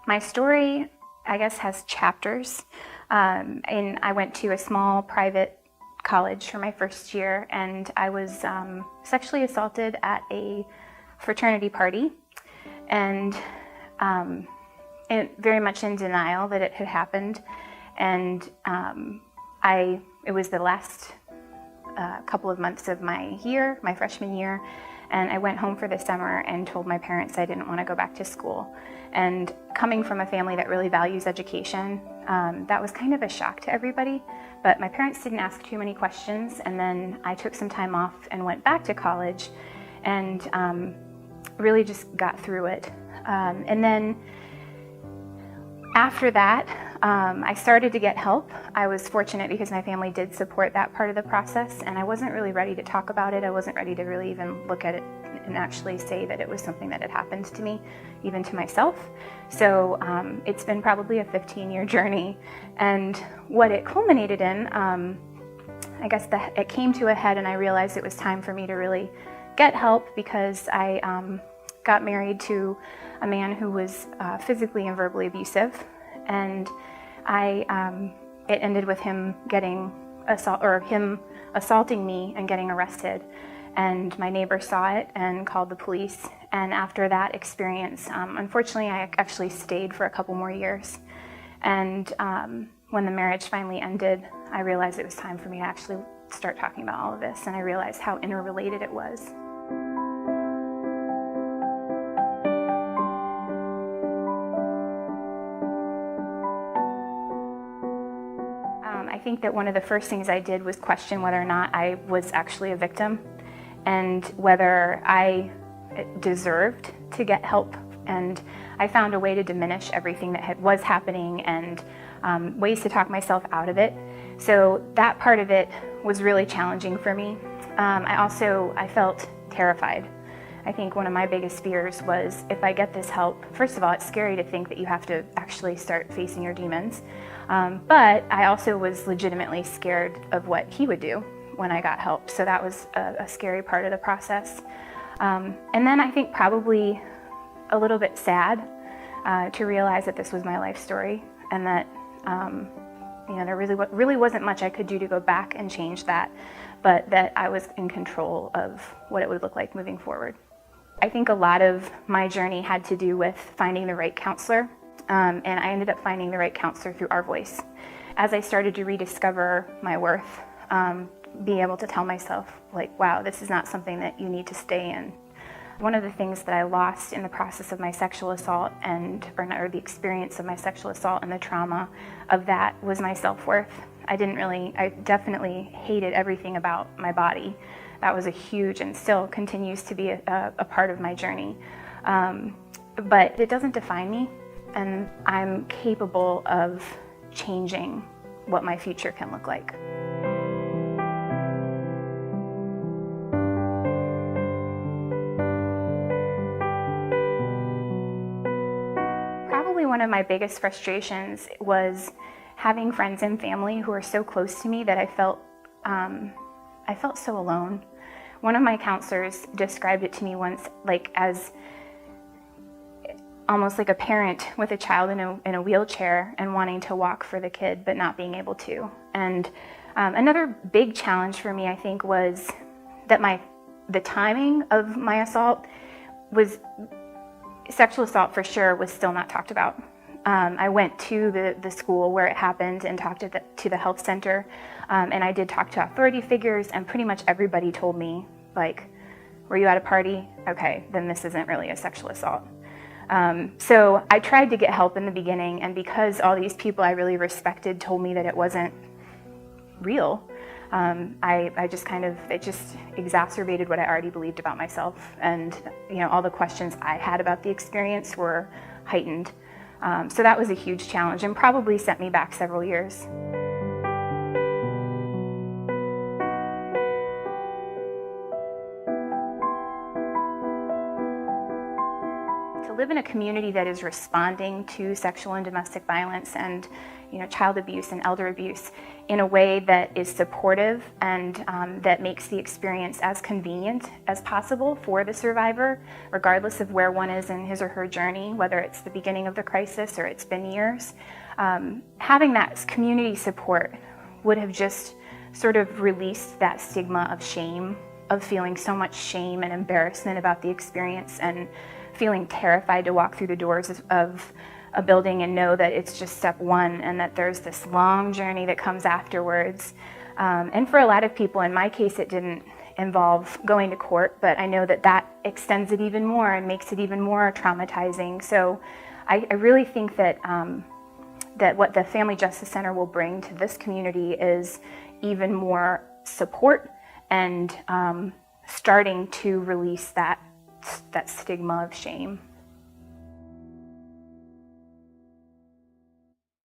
My story, I guess, has chapters. And I went to a small private college for my first year, and I was sexually assaulted at a fraternity party, and very much in denial that it had happened. And it was the last couple of months of my year, my freshman year, and I went home for the summer and told my parents I didn't want to go back to school. And coming from a family that really values education, that was kind of a shock to everybody, but my parents didn't ask too many questions, and then I took some time off and went back to college and really just got through it. And then after that, I started to get help. I was fortunate because my family did support that part of the process, and I wasn't really ready to talk about it. I wasn't ready to really even look at it and actually say that it was something that had happened to me, even to myself. So it's been probably a 15-year journey, and what it culminated in, I guess it came to a head, and I realized it was time for me to really get help because I got married to a man who was physically and verbally abusive, and it ended with him him assaulting me and getting arrested. And my neighbor saw it and called the police. And after that experience, unfortunately, I actually stayed for a couple more years. And when the marriage finally ended, I realized it was time for me to actually start talking about all of this, and I realized how interrelated it was. I think that one of the first things I did was question whether or not I was actually a victim and whether I deserved to get help. And I found a way to diminish everything that was happening and ways to talk myself out of it. So that part of it was really challenging for me. I felt terrified. I think one of my biggest fears was if I get this help, first of all, it's scary to think that you have to actually start facing your demons. But I also was legitimately scared of what he would do when I got help. So that was a scary part of the process. And then I think probably a little bit sad to realize that this was my life story, and that there really wasn't much I could do to go back and change that, but that I was in control of what it would look like moving forward. I think a lot of my journey had to do with finding the right counselor, and I ended up finding the right counselor through Our Voice. As I started to rediscover my worth, being able to tell myself, like, wow, this is not something that you need to stay in. One of the things that I lost in the process of my sexual assault or the experience of my sexual assault and the trauma of that was my self-worth. I definitely hated everything about my body. That was a huge and still continues to be a part of my journey. But it doesn't define me, and I'm capable of changing what my future can look like. Probably one of my biggest frustrations was having friends and family who are so close to me that I felt so alone. One of my counselors described it to me once as almost like a parent with a child in a wheelchair and wanting to walk for the kid but not being able to. And another big challenge for me, I think, was that the timing of my assault was sexual assault for sure was still not talked about. I went to the school where it happened and talked to the health center, and I did talk to authority figures, and pretty much everybody told me, like, were you at a party? Okay, then this isn't really a sexual assault. So I tried to get help in the beginning, and because all these people I really respected told me that it wasn't real, it just exacerbated what I already believed about myself, and all the questions I had about the experience were heightened. So that was a huge challenge and probably set me back several years. To live in a community that is responding to sexual and domestic violence and child abuse and elder abuse in a way that is supportive and that makes the experience as convenient as possible for the survivor, regardless of where one is in his or her journey, whether it's the beginning of the crisis or it's been years. Having that community support would have just sort of released that stigma of shame, of feeling so much shame and embarrassment about the experience and feeling terrified to walk through the doors of a building and know that it's just step one and that there's this long journey that comes afterwards. And for a lot of people, in my case, it didn't involve going to court, but I know that that extends it even more and makes it even more traumatizing. So I really think that that what the Family Justice Center will bring to this community is even more support and starting to release that stigma of shame.